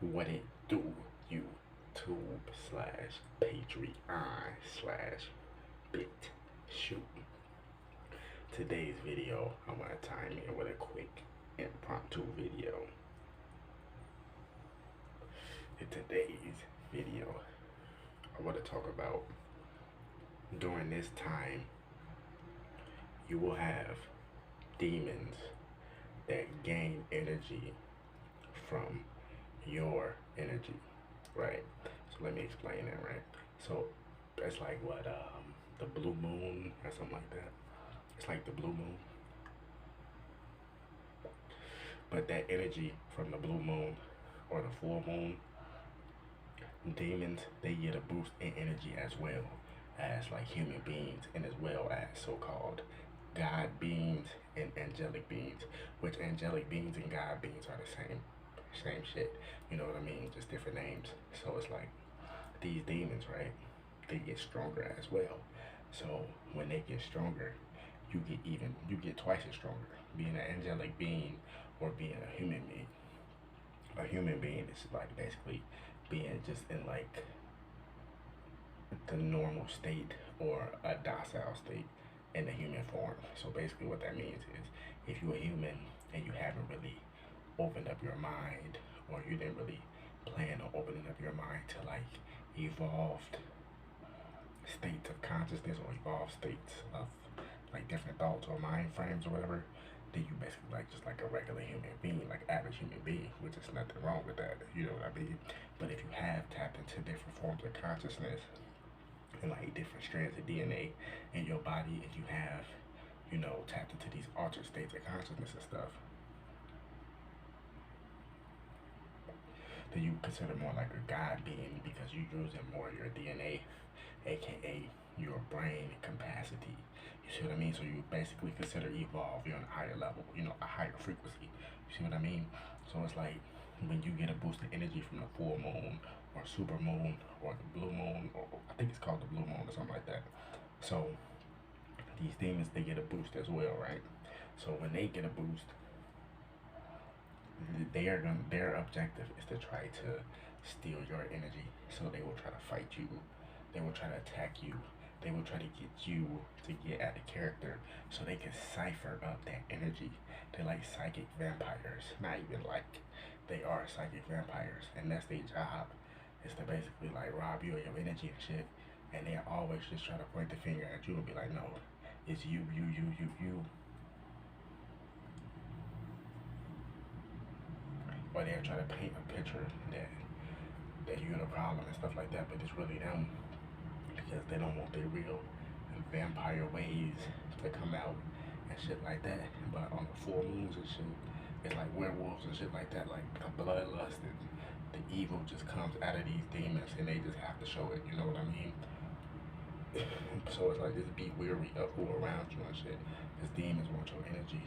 What it do, YouTube slash Patreon slash bit shoot. Today's video, I want to time in with a quick impromptu video. In today's video, I want to talk about during this time, you will have demons that gain energy from your energy, right? So let me explain that, right? So that's like what the blue moon or something like that. It's like the blue moon, but that energy from the blue moon or the full moon, demons, they get a boost in energy as well as like human beings, and as well as so-called God beings and angelic beings, which angelic beings and God beings are the same shit. You know what I mean? Just different names. So it's like these demons, right? They get stronger as well. So when they get stronger, you get twice as stronger. Being an angelic being or being a human being. A human being is like basically being just in like the normal state or a docile state in the human form. So basically what that means is if you're a human and you haven't really opened up your mind, or you didn't really plan on opening up your mind to like evolved states of consciousness or evolved states of like different thoughts or mind frames or whatever, then you basically like just like a regular human being, like average human being, which is nothing wrong with that, you know what I mean? But if you have tapped into different forms of consciousness and like different strands of DNA in your body, and you have, you know, tapped into these altered states of consciousness and stuff, then you consider more like a God being because you're using more of your DNA, aka your brain capacity. You see what I mean? So you basically consider evolve, you're on a higher level, you know, a higher frequency. You see what I mean? So it's like when you get a boost of energy from the full moon or super moon or the blue moon, or I think it's called the blue moon or something like that. So these demons, they get a boost as well, right? So when they get a boost, their objective is to try to steal your energy. So they will try to fight you, they will try to attack you, they will try to get you to get at the character so they can cipher up that energy. They're like psychic vampires. Not even like, they are psychic vampires, and that's their job, is to basically like rob you of your energy and shit. And they always just try to point the finger at you and be like, no, it's you. Or they'll try to paint a picture that you're the problem and stuff like that, but it's really them, because they don't want their real vampire ways to come out and shit like that. But on the full moons and shit, it's like werewolves and shit like that, like the bloodlust and the evil just comes out of these demons, and they just have to show it, you know what I mean? So it's like, just be weary of who around you and shit, because demons want your energy.